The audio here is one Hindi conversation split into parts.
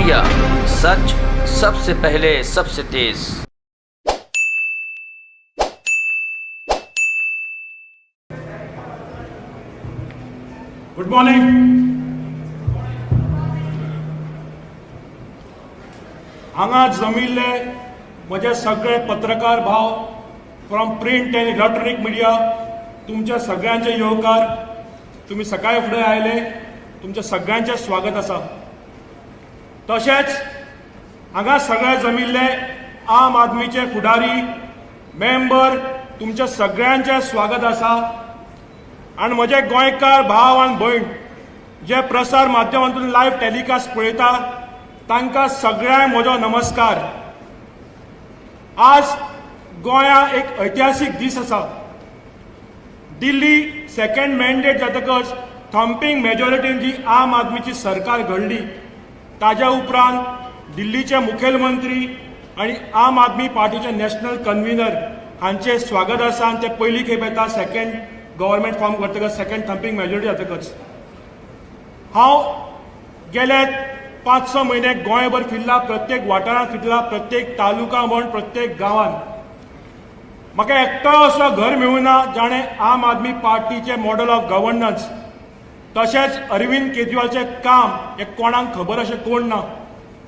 मीडिया, सच सबसे पहले सबसे तेज। Good morning. हांगा जमिल्ले म्हजे सगळे पत्रकार भाव from print and electronic media, तुमच्या सगळ्यांचे येवकार। तुम्ही सकाळी फुडें आयले, तुमच्या सगळ्यांचे स्वागत आसा। तशेंच हांगा सगळे जमिल्ले आम आदमीचे फुडारी मेंबर, तुमच्या सगळ्यांचे स्वागत आसा। आणि म्हजे गोंयकार भाव आनी भयण जे प्रसार माध्यमांतून लायव्ह टेलिकास्ट पळयता, तांकां सगळ्यांक म्हजो नमस्कार। आज गोंया एक ऐतिहासीक दीस आसा। दिल्ली सेकंड मॅन्डेट जातकच थंपिंग मेजॉरिटीन जी आम आदमीची सरकार घडली, ताज्या उपरांत दिल्लीचे मुखेलमंत्री आणि आम आदमी पार्टीचे नॅशनल कन्व्हिनर हांचे स्वागत आसा। आनी ते पयली खेप येता सेकंड गव्हर्मेंट फॉर्म करतकच, सेकंड थंपिंग मेजॉरिटी जातकच। हांव गेले 5-6 म्हयने गोंयभर फिरला, प्रत्येक वाठारांत फिरला, प्रत्येक तालुका म्हण प्रत्येक गांवांत। म्हाका एकटो असो घर मेळुना जाणे आम आदमी पार्टीचे मॉडल ऑफ गव्हर्नन्स तशेंच अरविंद केजरीवालचें काम हे कोणाक खबर अशें कोण ना।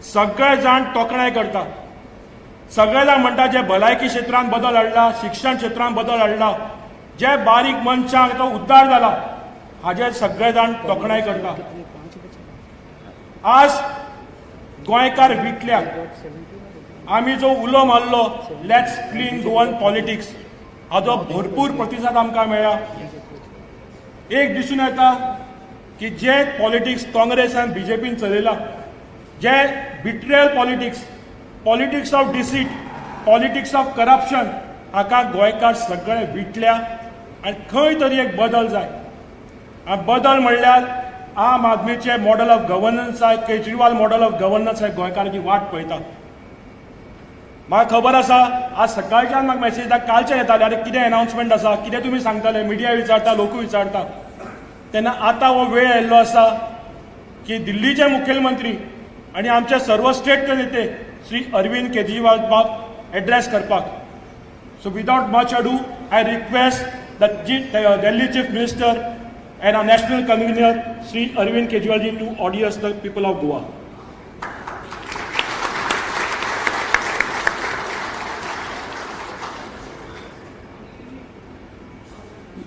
सगळे जाण तोखणाय करता, सगळे जाण म्हणटा जे भलायकी क्षेत्रांत बदल हाडला, शिक्षण क्षेत्रांत बदल हाडला, जे बारीक मनशांक तो उद्धार जाला, हाजे सगळे जाण तोखणाय करता। आज गोंयकार विटल्या, आमी जो उलो मारलो लेट्स क्लीन गोवन पॉलिटिक्स, हाजो भरपूर प्रतिसाद आमकां मेळ्ळा। एक दिसून येता की जे पॉलिटिक्स काँग्रेस आनी बीजेपीन चलयला, जे betrayal politics, politics of deceit, politics of corruption, हाका गोंयकार सगळे विटल्या। आनी खंय तरी एक बदल जाय। आनी बदल म्हणल्यार आम आदमीचे मॉडल ऑफ गव्हर्नन्स आहे, केजरीवाल मॉडल ऑफ गव्हर्नन्स आहे, गोंयकारांची वाट पळयता। म्हाका खबर आसा, आज सकाळच्यान म्हाका मॅसेज येता, कालचे येताले आरे कितें अनाउन्समेंट आसा, कितें तुमी सांगताले, मिडिया विचारता, लोक विचारता। तेन्ना आतां हो वेळ आयिल्लो आसा की दिल्लीचे मुखेलमंत्री आनी आमचे सर्व स्टेटचे नेते श्री अरविंद केजरीवाल बाब एड्रेस करपाक। So without much ado I request the Delhi Chief Minister and our national convener Sri Arvind Kejriwal ji to address the people of Goa.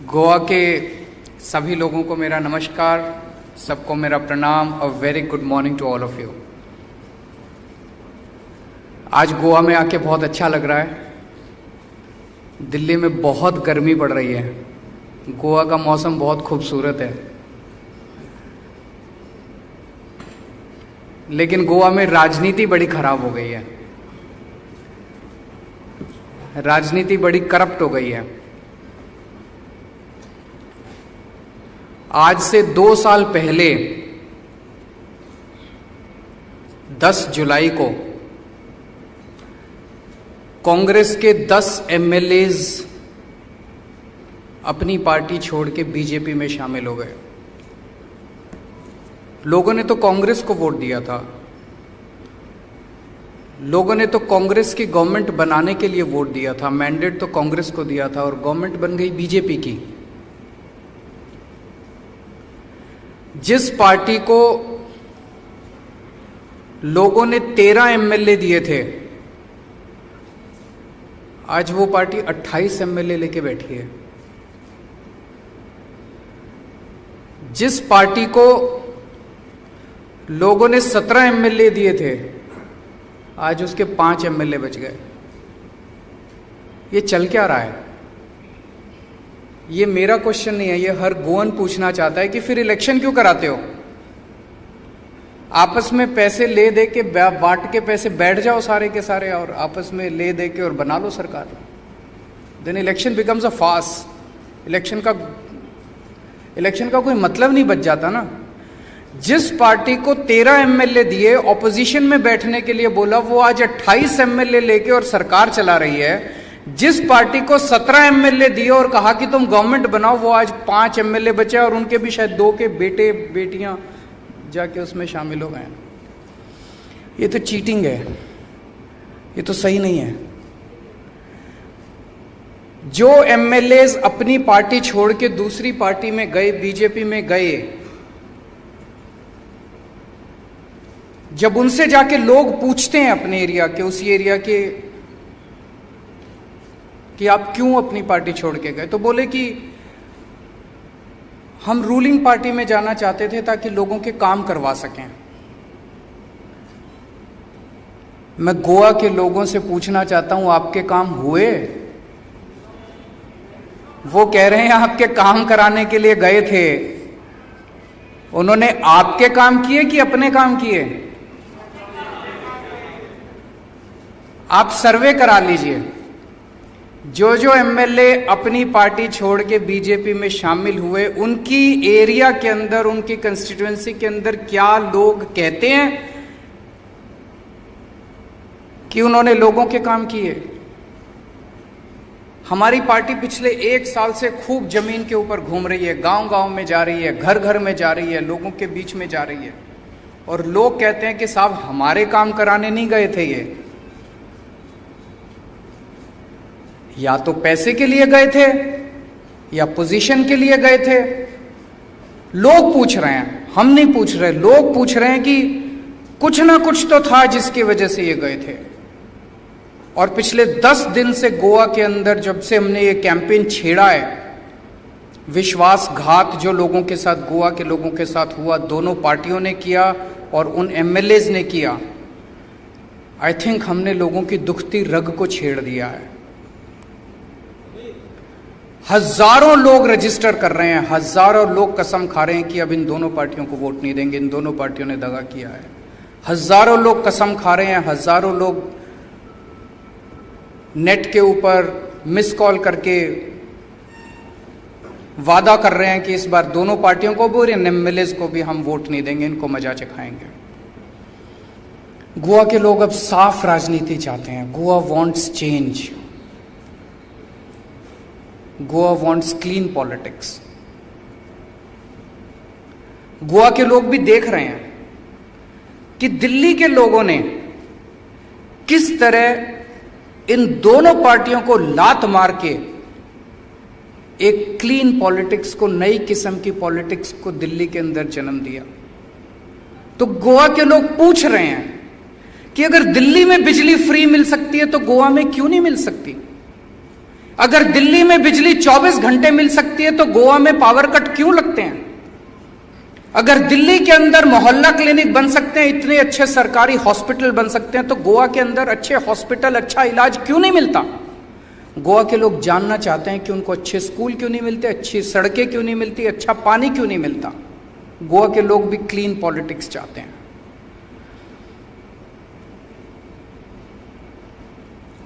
Goa के सभी लोगों को मेरा नमस्कार, सबको मेरा प्रणाम और very good morning to all of you. आज गोवा में आके बहुत अच्छा लग रहा है। दिल्ली में बहुत गर्मी पड़ रही है, गोवा का मौसम बहुत खूबसूरत है, लेकिन गोवा में राजनीति बड़ी खराब हो गई है, राजनीति बड़ी करप्ट हो गई है। आज से 2 साल पहले 10 जुलाई को कांग्रेस के 10 एमएलएज अपनी पार्टी छोड़ के बीजेपी में शामिल हो गए। लोगों ने तो कांग्रेस को वोट दिया था, लोगों ने तो कांग्रेस की गवर्नमेंट बनाने के लिए वोट दिया था, मैंडेट तो कांग्रेस को दिया था और गवर्नमेंट बन गई बीजेपी की। जिस पार्टी को लोगों ने 13 एमएलए दिए थे, आज वो पार्टी 28 एमएलए लेके बैठी है। जिस पार्टी को लोगों ने 17 एमएलए दिए थे, आज उसके 5 एमएलए बच गए। ये चल क्या रहा है? ये मेरा क्वेश्चन नहीं है, ये हर गोवन पूछना चाहता है कि फिर इलेक्शन क्यों कराते हो? आपस में पैसे ले दे के बांट के पैसे बैठ जाओ सारे के सारे और आपस में ले दे के और बना लो सरकार। Then election becomes a farce. Election का कोई मतलब नहीं बच जाता ना। जिस पार्टी को 13 एमएलए दिए, ऑपोजिशन में बैठने के लिए बोला, वो आज 28 एमएलए लेके और सरकार चला रही है। जिस पार्टी को 17 एमएलए दिए और कहा कि तुम गवर्नमेंट बनाओ, वो आज 5 एमएलए बचे और उनके भी शायद 2 के बेटे बेटियां जाके उसमें शामिल हो गए। ये तो चीटिंग है, ये तो सही नहीं है। जो एमएलएज अपनी पार्टी छोड़ के दूसरी पार्टी में गए, बीजेपी में गए, जब उनसे जाके लोग पूछते हैं अपने एरिया के, उसी एरिया के, कि आप क्यों अपनी पार्टी छोड़ के गए, तो बोले कि हम रूलिंग पार्टी में जाना चाहते थे ताकि लोगों के काम करवा सकें। मैं गोवा के लोगों से पूछना चाहता हूं, आपके काम हुए? वो कह रहे हैं आपके काम कराने के लिए गए थे। उन्होंने आपके काम किए कि अपने काम किए? आप सर्वे करा लीजिए, जो एमएलए अपनी पार्टी छोड़ के बीजेपी में शामिल हुए, उनकी एरिया के अंदर, उनकी कंस्टिट्यूएंसी के अंदर क्या लोग कहते हैं कि उन्होंने लोगों के काम किए। हमारी पार्टी पिछले 1 साल से खूब जमीन के ऊपर घूम रही है, गांव गांव में जा रही है, घर घर में जा रही है, लोगों के बीच में जा रही है, और लोग कहते हैं कि साहब हमारे काम कराने नहीं गए थे ये, या तो पैसे के लिए गए थे या पोजीशन के लिए गए थे। लोग पूछ रहे हैं, हम नहीं पूछ रहे, लोग पूछ रहे हैं कि कुछ ना कुछ तो था जिसकी वजह से ये गए थे। और पिछले 10 दिन से गोवा के अंदर, जब से हमने ये कैंपेन छेड़ा है, विश्वासघात जो लोगों के साथ, गोवा के लोगों के साथ हुआ, दोनों पार्टियों ने किया और उन एमएलएज ने किया। आई थिंक हमने लोगों की दुखती रग को छेड़ दिया है। हजारों लोग रजिस्टर कर रहे हैं, हजारों लोग कसम खा रहे हैं कि अब इन दोनों पार्टियों को वोट नहीं देंगे, इन दोनों पार्टियों ने दगा किया है। हजारों लोग कसम खा रहे हैं, हजारों लोग नेट के ऊपर मिस कॉल करके वादा कर रहे हैं कि इस बार दोनों पार्टियों को भी और एमएलएज को भी हम वोट नहीं देंगे, इनको मजा चखाएंगे। गोवा के लोग अब साफ राजनीति चाहते हैं। Goa wants change, Goa wants clean politics. Goa के लोग भी देख रहे हैं कि दिल्ली के लोगों ने किस तरह इन दोनों पार्टियों को लात मार के एक क्लीन पॉलिटिक्स को, नई किस्म की पॉलिटिक्स को दिल्ली के अंदर जन्म दिया। तो गोवा के लोग पूछ रहे हैं कि अगर दिल्ली में बिजली फ्री मिल सकती है तो गोवा में क्यों नहीं मिल सकती? अगर दिल्ली में बिजली 24 घंटे मिल सकती है तो गोवा में पावर कट क्यों लगते हैं? अगर दिल्ली के अंदर मोहल्ला क्लिनिक बन सकते हैं, इतने अच्छे सरकारी हॉस्पिटल बन सकते हैं, तो गोवा के अंदर अच्छे हॉस्पिटल, अच्छा इलाज क्यों नहीं मिलता? गोवा के लोग जानना चाहते हैं कि उनको अच्छे स्कूल क्यों नहीं मिलते, अच्छी सड़कें क्यों नहीं मिलती, अच्छा पानी क्यों नहीं मिलता। गोवा के लोग भी क्लीन पॉलिटिक्स चाहते हैं।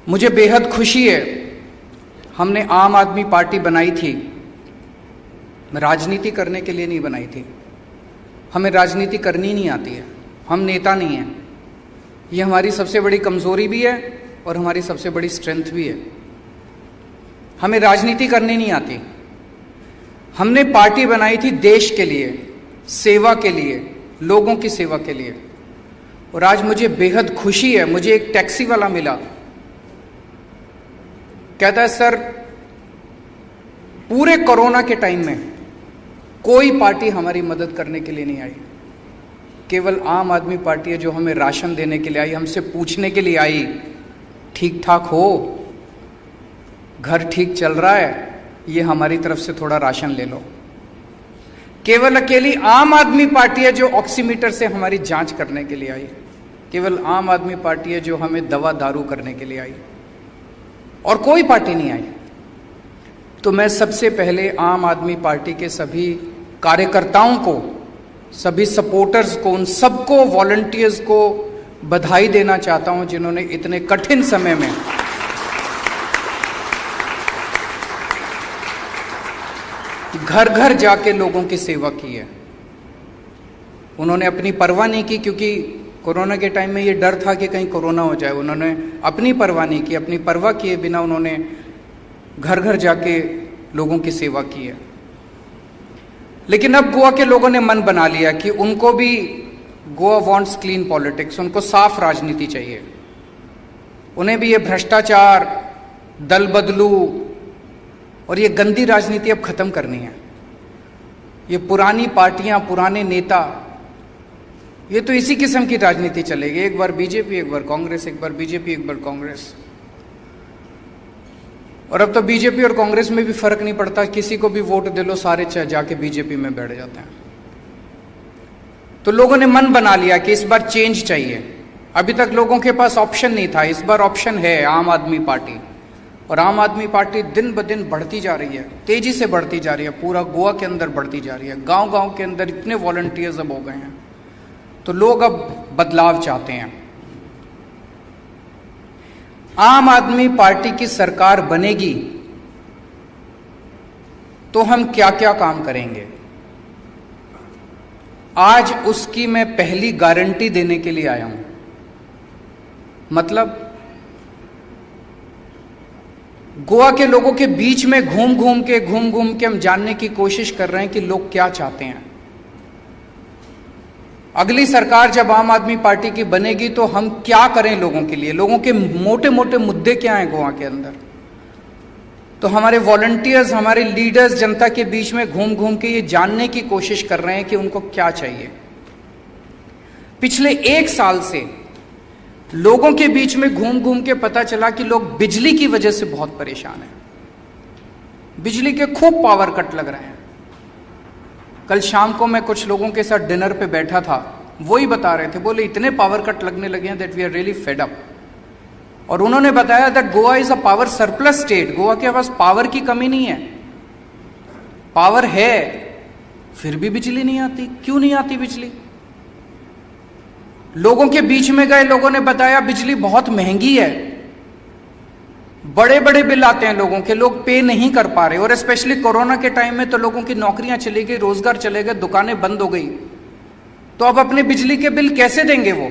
मुझे बेहद खुशी है, हमने आम आदमी पार्टी बनाई थी, राजनीति करने के लिए नहीं बनाई थी। हमें राजनीति करनी नहीं आती है, हम नेता नहीं हैं। ये हमारी सबसे बड़ी कमजोरी भी है और हमारी सबसे बड़ी स्ट्रेंथ भी है। हमें राजनीति करनी नहीं आती। हमने पार्टी बनाई थी देश के लिए, सेवा के लिए, लोगों की सेवा के लिए। और आज मुझे बेहद खुशी है, मुझे एक टैक्सी वाला मिला, कहता है सर पूरे कोरोना के टाइम में कोई पार्टी हमारी मदद करने के लिए नहीं आई, केवल आम आदमी पार्टी है जो हमें राशन देने के लिए आई, हमसे पूछने के लिए आई ठीक ठाक हो, घर ठीक चल रहा है, ये हमारी तरफ से थोड़ा राशन ले लो। केवल अकेली आम आदमी पार्टी है जो ऑक्सीमीटर से हमारी जांच करने के लिए आई, केवल आम आदमी पार्टी है जो हमें दवा दारू करने के लिए आई, और कोई पार्टी नहीं आई। तो मैं सबसे पहले आम आदमी पार्टी के सभी कार्यकर्ताओं को, सभी सपोर्टर्स को, उन सबको, वॉलंटियर्स को बधाई देना चाहता हूं जिन्होंने इतने कठिन समय में घर घर जाके लोगों की सेवा की है। उन्होंने अपनी परवाह नहीं की, क्योंकि कोरोना के टाइम में ये डर था कि कहीं कोरोना हो जाए। उन्होंने अपनी परवाह नहीं की, अपनी परवाह किए बिना उन्होंने घर घर जाके लोगों की सेवा की है। लेकिन अब गोवा के लोगों ने मन बना लिया कि उनको भी गोवा वांट्स क्लीन पॉलिटिक्स, उनको साफ राजनीति चाहिए। उन्हें भी ये भ्रष्टाचार, दल बदलू और ये गंदी राजनीति अब खत्म करनी है। ये पुरानी पार्टियां, पुराने नेता, ये तो इसी किस्म की राजनीति चलेगी, एक बार बीजेपी, एक बार कांग्रेस, एक बार बीजेपी, एक बार कांग्रेस। और अब तो बीजेपी और कांग्रेस में भी फर्क नहीं पड़ता, किसी को भी वोट दे लो, सारे जाके बीजेपी में बैठ जाते हैं। तो लोगों ने मन बना लिया कि इस बार चेंज चाहिए। अभी तक लोगों के पास ऑप्शन नहीं था, इस बार ऑप्शन है, आम आदमी पार्टी। और आम आदमी पार्टी दिन ब दिन बढ़ती जा रही है, तेजी से बढ़ती जा रही है, पूरा गोवा के अंदर बढ़ती जा रही है। गांव गांव के अंदर इतने वॉलंटियर्स अब हो गए हैं, तो लोग अब बदलाव चाहते हैं। आम आदमी पार्टी की सरकार बनेगी तो हम क्या क्या काम करेंगे, आज उसकी मैं पहली गारंटी देने के लिए आया हूं। मतलब गोवा के लोगों के बीच में घूम घूम के हम जानने की कोशिश कर रहे हैं कि लोग क्या चाहते हैं। अगली सरकार जब आम आदमी पार्टी की बनेगी तो हम क्या करें लोगों के लिए, लोगों के मोटे मोटे मुद्दे क्या हैं गोवा के अंदर। तो हमारे वॉलंटियर्स, हमारे लीडर्स जनता के बीच में घूम घूम के ये जानने की कोशिश कर रहे हैं कि उनको क्या चाहिए। पिछले 1 साल से लोगों के बीच में घूम घूम के पता चला कि लोग बिजली की वजह से बहुत परेशान हैं। बिजली के खूब पावर कट लग रहे हैं। कल शाम को मैं कुछ लोगों के साथ डिनर पे बैठा था, वही बता रहे थे, बोले इतने पावर कट लगने लगे हैं that we are really fed up. और उन्होंने बताया that Goa is a power surplus state, Goa के पास पावर की कमी नहीं है, पावर है, फिर भी बिजली नहीं आती। क्यों नहीं आती बिजली? लोगों के बीच में गए, लोगों ने बताया बिजली बहुत महंगी है, बड़े बड़े बिल आते हैं लोगों के, लोग पे नहीं कर पा रहे। और स्पेशली कोरोना के टाइम में तो लोगों की नौकरियां चली गई, रोजगार चले गए, दुकानें बंद हो गई, तो अब अपने बिजली के बिल कैसे देंगे वो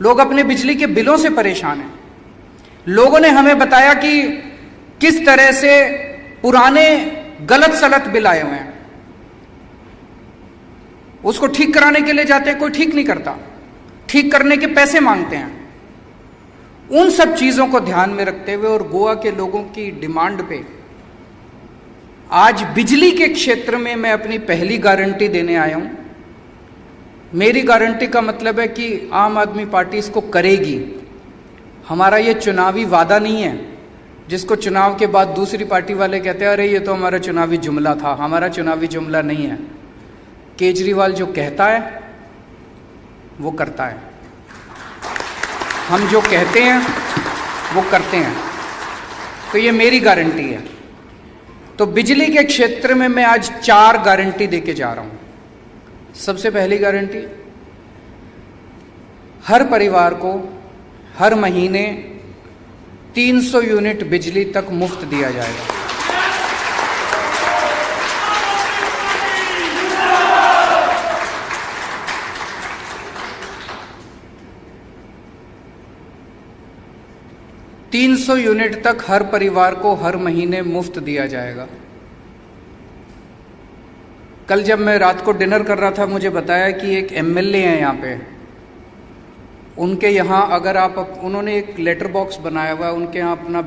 लोग? अपने बिजली के बिलों से परेशान हैं। लोगों ने हमें बताया कि किस तरह से पुराने गलत सलत बिल आए हुए हैं, उसको ठीक कराने के लिए जाते हैं, कोई ठीक नहीं करता, ठीक करने के पैसे मांगते हैं। उन सब चीजों को ध्यान में रखते हुए और गोवा के लोगों की डिमांड पे आज बिजली के क्षेत्र में मैं अपनी पहली गारंटी देने आया हूं। मेरी गारंटी का मतलब है कि आम आदमी पार्टी इसको करेगी। हमारा ये चुनावी वादा नहीं है जिसको चुनाव के बाद दूसरी पार्टी वाले कहते हैं अरे ये तो हमारा चुनावी जुमला था। हमारा चुनावी जुमला नहीं है। केजरीवाल जो कहता है वो करता है, हम जो कहते हैं वो करते हैं। तो ये मेरी गारंटी है। तो बिजली के क्षेत्र में मैं आज 4 गारंटी देके जा रहा हूं। सबसे पहली गारंटी, हर परिवार को हर महीने 300 यूनिट बिजली तक मुफ्त दिया जाएगा। $300 यूनिट तक हर परिवार को हर महीने मुफ्त दिया जाएगा। कल जब मैं रात को डिनर कर रहा था, मुझे बताया कि एक एमएलए हैं यहाँ पे, उनके यहाँ अगर आप, उन्होंने एक लेटर बॉक्स बनाया हुआ है, उनके यहाँ अपना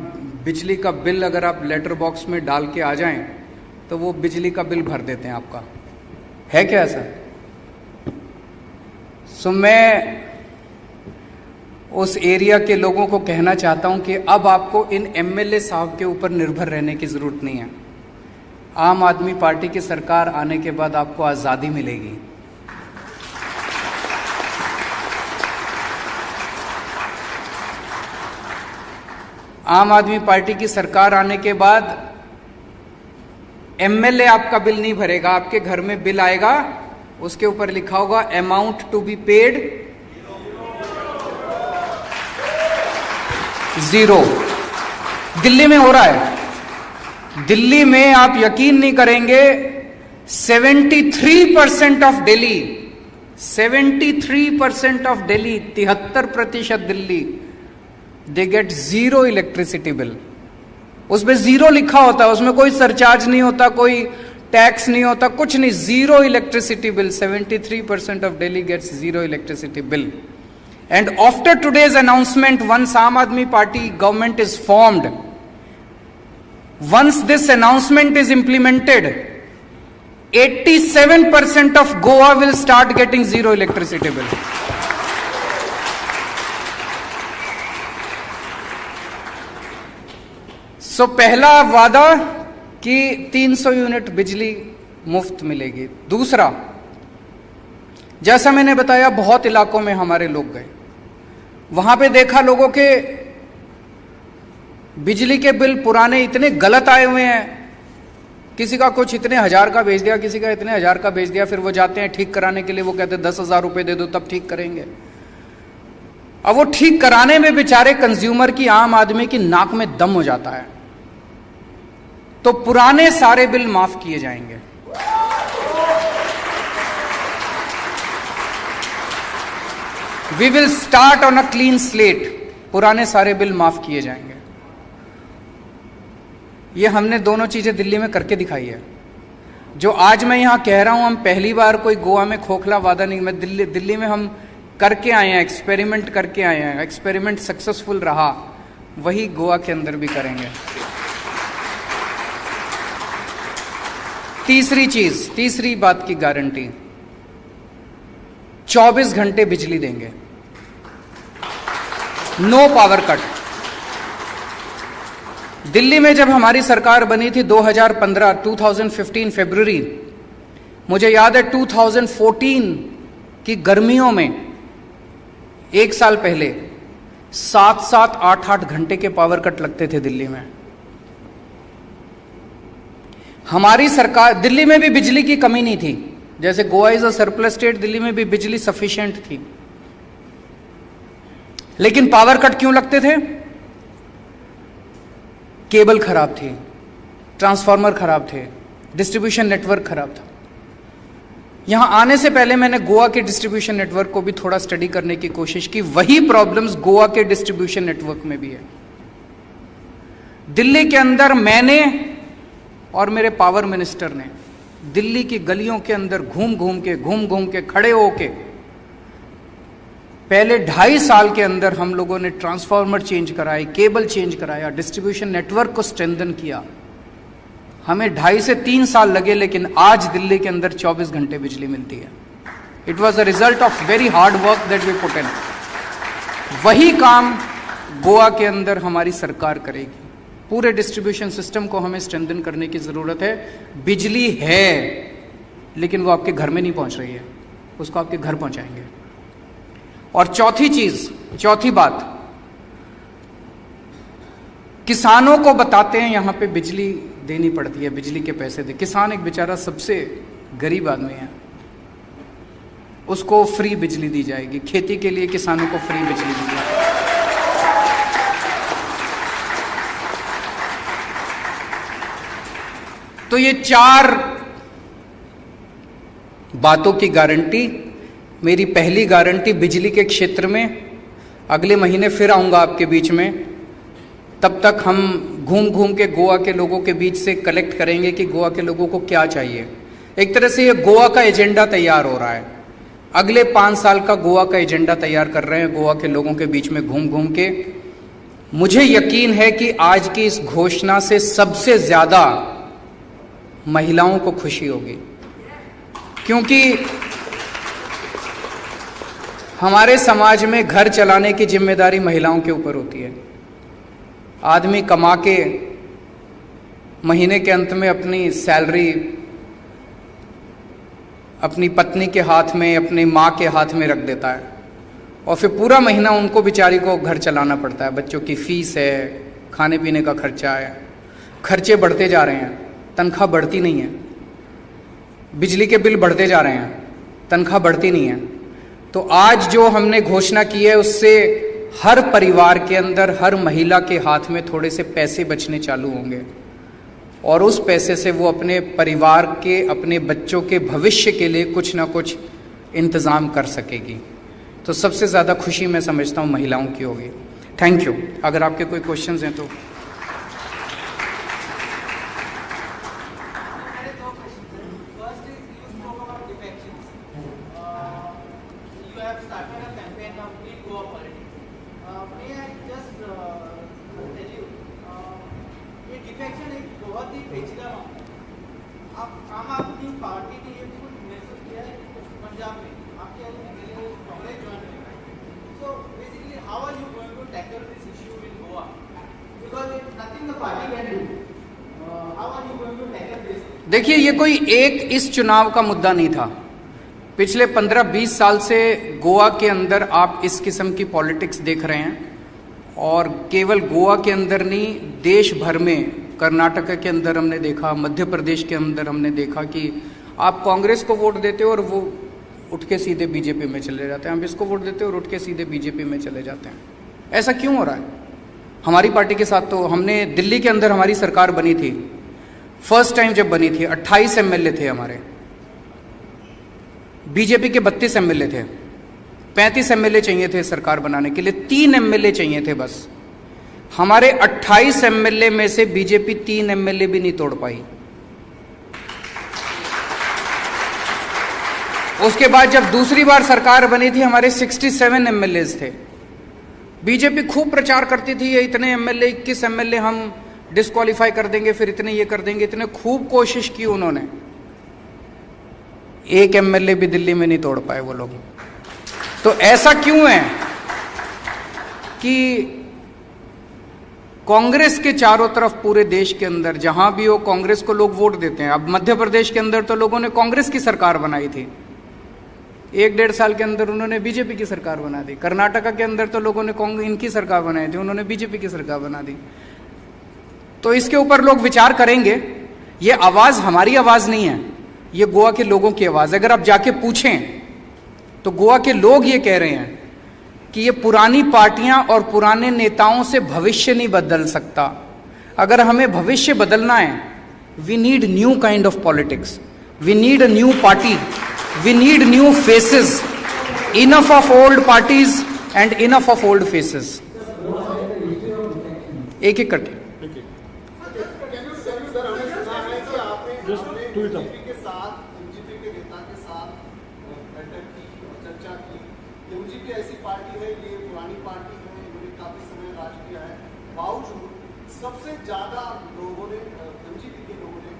बिजली का बिल अगर आप लेटर बॉक्स में डाल के आ जाएं तो वो बिजली का बिल भर देते हैं आपका। है क्या ऐसा? सो मैं उस एरिया के लोगों को कहना चाहता हूं कि अब आपको इन एमएलए साहब के ऊपर निर्भर रहने की जरूरत नहीं है। आम आदमी पार्टी की सरकार आने के बाद आपको आजादी मिलेगी। आम आदमी पार्टी की सरकार आने के बाद एमएलए आपका बिल नहीं भरेगा, आपके घर में बिल आएगा, उसके ऊपर लिखा होगा amount to be paid 0। Delhi में हो रहा है। दिल्ली में आप यकीन नहीं करेंगे, 73% ऑफ दिल्ली, 73% ऑफ Delhi, 73% Delhi, they get 0 electricity bill. उसमें 0 लिखा होता है, उसमें कोई सरचार्ज नहीं होता, कोई टैक्स नहीं होता, कुछ नहीं, जीरो इलेक्ट्रिसिटी बिल. 73% ऑफ Delhi gets zero electricity bill. And after today's announcement, once Aam Aadmi Party government is formed, once this announcement is implemented, 87% of Goa will start getting zero electricity bill. So पहला वादा कि 300 यूनिट बिजली मुफ्त मिलेगी. दूसरा, जैसा मैंने बताया, बहुत इलाकों में हमारे लोग गए, वहां पे देखा लोगों के बिजली के बिल पुराने इतने गलत आए हुए हैं. किसी का कुछ इतने हजार का भेज दिया, किसी का इतने हजार का भेज दिया. फिर वो जाते हैं ठीक कराने के लिए, वो कहते हैं 10,000 रुपए दे दो तब ठीक करेंगे. अब वो ठीक कराने में बेचारे कंज्यूमर की, आम आदमी की नाक में दम हो जाता है. तो पुराने सारे बिल माफ किए जाएंगे. We will start on a clean slate. पुराने सारे बिल माफ किए जाएंगे. ये हमने दोनों चीजें दिल्ली में करके दिखाई है. जो आज मैं यहां कह रहा हूं, हम पहली बार कोई गोवा में खोखला वादा नहीं, मैं दिल्ली में हम करके आए हैं, एक्सपेरिमेंट करके आए हैं. एक्सपेरिमेंट सक्सेसफुल रहा, वही गोवा के अंदर भी करेंगे. तीसरी बात की गारंटी, 24 घंटे बिजली देंगे, नो पावर कट. दिल्ली में जब हमारी सरकार बनी थी 2015 फरवरी, मुझे याद है 2014 की गर्मियों में, एक साल पहले 7-7, 8-8 घंटे के पावर कट लगते थे दिल्ली में. हमारी सरकार, दिल्ली में भी बिजली की कमी नहीं थी. जैसे Goa is a surplus state, Delhi में भी बिजली सफिशिएंट थी. लेकिन पावर कट क्यों लगते थे? केबल खराब थी, ट्रांसफार्मर खराब थे, डिस्ट्रीब्यूशन नेटवर्क खराब था. यहां आने से पहले मैंने गोवा के डिस्ट्रीब्यूशन नेटवर्क को भी थोड़ा स्टडी करने की कोशिश की. वही प्रॉब्लम्स गोवा के डिस्ट्रीब्यूशन नेटवर्क में भी है. दिल्ली के अंदर मैंने और मेरे पावर मिनिस्टर ने दिल्ली की गलियों के अंदर घूम घूम के खड़े होके पहले 2.5 साल के अंदर हम लोगों ने ट्रांसफार्मर चेंज कराए, केबल चेंज कराया, डिस्ट्रीब्यूशन नेटवर्क को स्ट्रेंथन किया. हमें 2.5 से 3 साल लगे, लेकिन आज दिल्ली के अंदर 24 घंटे बिजली मिलती है. It was a result of very hard work that we put in. वही काम गोवा के अंदर हमारी सरकार करेगी. पूरे डिस्ट्रीब्यूशन सिस्टम को हमें स्ट्रेंथन करने की जरूरत है. बिजली है, लेकिन वो आपके घर में नहीं पहुंच रही है, उसको आपके घर पहुंचाएंगे. और चौथी बात, किसानों को बताते हैं यहां पे बिजली देनी पड़ती है, बिजली के पैसे दे. किसान एक बेचारा सबसे गरीब आदमी है, उसको फ्री बिजली दी जाएगी. खेती के लिए किसानों को फ्री बिजली दी जाएगी. तो ये 4 बातों की गारंटी. मेरी पहली गारंटी बिजली के क्षेत्र में, अगले महीने फिर आऊंगा आपके बीच में. तब तक हम घूम के गोवा के लोगों के बीच से कलेक्ट करेंगे कि गोवा के लोगों को क्या चाहिए. एक तरह से ये गोवा का एजेंडा तैयार हो रहा है. अगले 5 साल का गोवा का एजेंडा तैयार कर रहे हैं गोवा के लोगों के बीच में घूम के. मुझे यकीन है कि आज की इस घोषणा से सबसे ज्यादा महिलाओं को खुशी होगी, क्योंकि हमारे समाज में घर चलाने की जिम्मेदारी महिलाओं के ऊपर होती है. आदमी कमा के महीने के अंत में अपनी सैलरी अपनी पत्नी के हाथ में, अपनी माँ के हाथ में रख देता है, और फिर पूरा महीना उनको बेचारी को घर चलाना पड़ता है. बच्चों की फीस है, खाने पीने का खर्चा है, खर्चे बढ़ते जा रहे हैं, तनख्वाह बढ़ती नहीं है. बिजली के बिल बढ़ते जा रहे हैं, तनख्वाह बढ़ती नहीं है. तो आज जो हमने घोषणा की है, उससे हर परिवार के अंदर, हर महिला के हाथ में थोड़े से पैसे बचने चालू होंगे, और उस पैसे से वो अपने परिवार के, अपने बच्चों के भविष्य के लिए कुछ ना कुछ इंतज़ाम कर सकेगी. तो सबसे ज़्यादा खुशी मैं समझता हूँ महिलाओं की होगी. Thank you. अगर आपके कोई क्वेश्चंस हैं तो. may I just tell you, ये डिफेक्शन एक बहुत ही पेचीदा मामला है। आप आम आदमी पार्टी ने ये कुछ महसूस किया है पंजाब में, आपके कांग्रेस ज्वाइन है। So basically, how are you going to tackle this issue in Goa? Because nothing the party can do. How are you going to tackle this? देखिए, ये कोई एक इस चुनाव का मुद्दा नहीं था। पिछले 15-20 साल से गोवा के अंदर आप इस किस्म की पॉलिटिक्स देख रहे हैं, और केवल गोवा के अंदर नहीं, देश भर में, कर्नाटक के अंदर हमने देखा, मध्य प्रदेश के अंदर हमने देखा कि आप कांग्रेस को वोट देते हो और वो उठ के सीधे बीजेपी में चले जाते हैं, हम इसको वोट देते हो और उठ के सीधे बीजेपी में चले जाते हैं। ऐसा क्यों हो रहा है? हमारी पार्टी के साथ तो हमने दिल्ली के अंदर हमारी सरकार बनी थी, फर्स्ट टाइम जब बनी थी 28 एमएलए थे हमारे, बीजेपी के 32 एमएलए थे, 35 एमएलए चाहिए थे सरकार बनाने के लिए, 3 एमएलए चाहिए थे बस। हमारे 28 एमएलए में से बीजेपी 3 एमएलए भी नहीं तोड़ पाई। उसके बाद जब दूसरी बार सरकार बनी थी, हमारे 67 एमएलए थे। बीजेपी खूब प्रचार करती थी, ये इतने एमएलए, 21 एमएलए हम डिस्क्वालीफाई कर देंगे, फिर इतने ये कर देंगे, इतने खूब कोशिश की उन्होंने, एक एमएलए भी दिल्ली में नहीं तोड़ पाए वो लोग। तो ऐसा क्यों है कि कांग्रेस के चारों तरफ पूरे देश के अंदर जहां भी हो कांग्रेस को लोग वोट देते हैं। अब मध्य प्रदेश के अंदर तो लोगों ने कांग्रेस की सरकार बनाई थी, 1-1.5 साल के अंदर उन्होंने बीजेपी की सरकार बना दी। कर्नाटक के अंदर तो लोगों ने इनकी सरकार बनाई थी, उन्होंने बीजेपी की सरकार बना दी। तो इसके ऊपर लोग विचार करेंगे। ये आवाज हमारी आवाज नहीं है, ये गोवा के लोगों की आवाज। अगर आप जाके पूछें तो गोवा के लोग ये कह रहे हैं कि ये पुरानी पार्टियां और पुराने नेताओं से भविष्य नहीं बदल सकता। अगर हमें भविष्य बदलना है, we need new kind of politics, we need a new party, we need new faces, enough of old parties and enough of old faces. एक एक करके के साथ एमजीपी के नेता के साथ बैठक की, चर्चा की। एमजीपी ऐसी पार्टी है, ये पुरानी पार्टी है, इन्होंने काफी समय राज किया है, बावजूद सबसे ज्यादा लोगों ने, एमजीपी के लोगों ने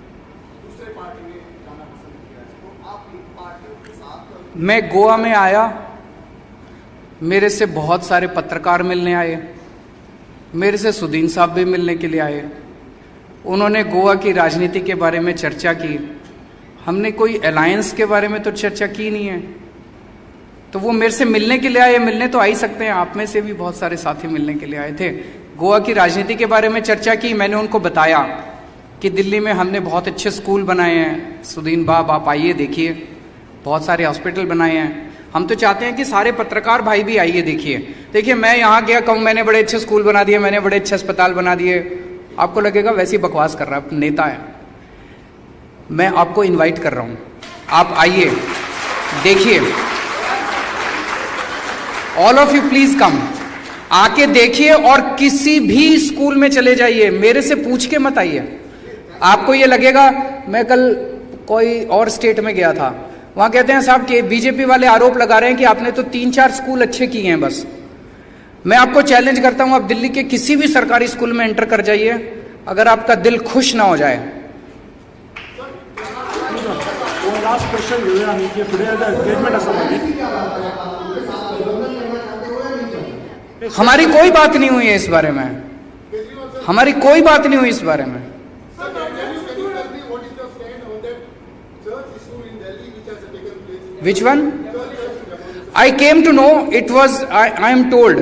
दूसरे पार्टी में जाना पसंद किया है। तो आप इन पार्टियों के साथ। मैं गोवा में आया, मेरे से बहुत सारे पत्रकार मिलने आए, मेरे से सुदीन साहब भी मिलने के लिए आए। उन्होंने गोवा की राजनीति के बारे में चर्चा की। हमने कोई अलायंस के बारे में तो चर्चा की नहीं है। तो वो मेरे से मिलने के लिए आए, मिलने तो आ ही सकते हैं, आप में से भी बहुत सारे साथी मिलने के लिए आए थे। गोवा की राजनीति के बारे में चर्चा की। मैंने उनको बताया कि दिल्ली में हमने बहुत अच्छे स्कूल बनाए हैं, सुदीन बाब आप आइए देखिए, बहुत सारे हॉस्पिटल बनाए हैं। हम तो चाहते हैं कि सारे पत्रकार भाई भी आइए देखिए। देखिए मैं यहाँ गया कहूँ मैंने बड़े अच्छे स्कूल बना दिए, मैंने बड़े अच्छे अस्पताल बना दिए, आपको लगेगा वैसी बकवास कर रहा है, नेता है। मैं आपको इनवाइट कर रहा हूं, आप आइए देखिए, all of you please come, आके देखिए और किसी भी स्कूल में चले जाइए, मेरे से पूछ के मत आइए। आपको ये लगेगा, मैं कल कोई और स्टेट में गया था, वहां कहते हैं साहब कि बीजेपी वाले आरोप लगा रहे हैं कि आपने तो 3-4 स्कूल अच्छे किए हैं बस। मैं आपको चैलेंज करता हूं, आप दिल्ली के किसी भी सरकारी स्कूल में एंटर कर जाइए, अगर आपका दिल खुश ना हो जाए। लास्ट क्वेश्चन घेऊया आम्ही की पुढे स्टेटमेंट असं हमारी कोई बात नहीं हुई है इस बारे में, हमारी कोई बात नहीं हुई इस बारे में। Which one? I came to know it was, I am told,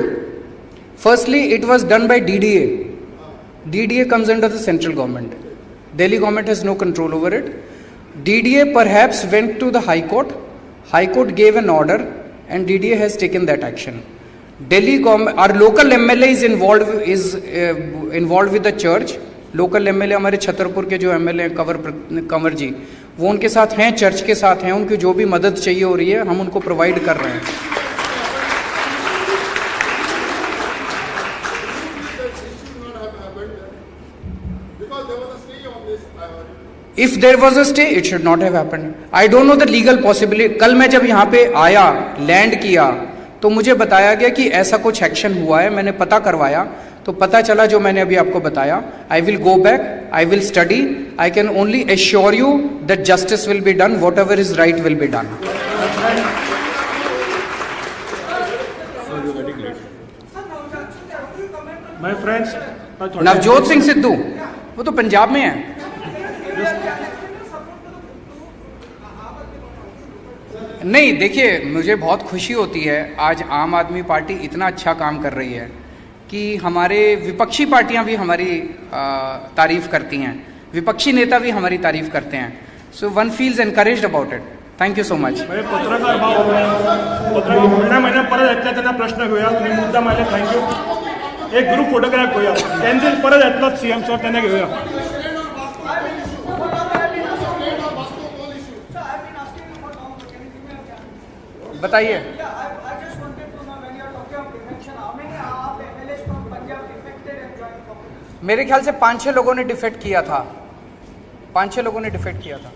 firstly it was done by DDA. DDA comes under the central government. Delhi government has no control over it. DDA perhaps went to the High Court. High Court gave an order and DDA has taken that action. Delhi government, our local MLA is involved with the church. Local MLA हमारे छतरपुर के जो MLA कंवर जी, वो उनके साथ हैं, चर्च के साथ हैं, उनकी जो भी मदद चाहिए हो रही है हम उनको प्रोवाइड कर रहे हैं। If there was a stay, it should not have happened. I don't know the legal possibility. कल मैं जब यहाँ पे आया, लैंड किया, तो मुझे बताया गया कि ऐसा कुछ एक्शन हुआ है, मैंने पता करवाया तो पता चला जो मैंने अभी आपको बताया। I will go back, I will study, I can only assure you that justice will be done, what ever is right will be done. My friends, Navjot Singh Sidhu वो तो पंजाब में है। नहीं देखिए, मुझे बहुत खुशी होती है आज आम आदमी पार्टी इतना अच्छा काम कर रही है कि हमारे विपक्षी पार्टियां भी हमारी तारीफ करती हैं, विपक्षी नेता भी हमारी तारीफ करते हैं। So one feels encouraged about it. Thank you so much. पत्रकार भाव फुडल्या महिन्यात परत येतले तेन्ना प्रश्न घेऊया, तुम्ही मुद्दा मारले, थँक्यू। एक ग्रुप फोटोग्राफ घेऊया, त्यांचे परत येतलो सीएम सर, त्यांना घेऊया। बताइए। मेरे ख्याल से 5-6 लोगों ने डिफेक्ट किया था, 5-6 लोगों ने डिफेक्ट किया था।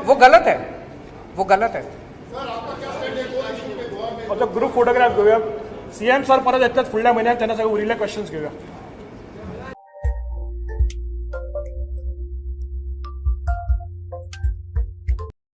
वो गलत है, वो गलत है। ग्रुप फोटोग्राफ घेऊया, सीएम सर परत येतले फुडल्या महिन्यात, त्यांना सगळे उरिल्ले क्वेश्चन्स घेऊया।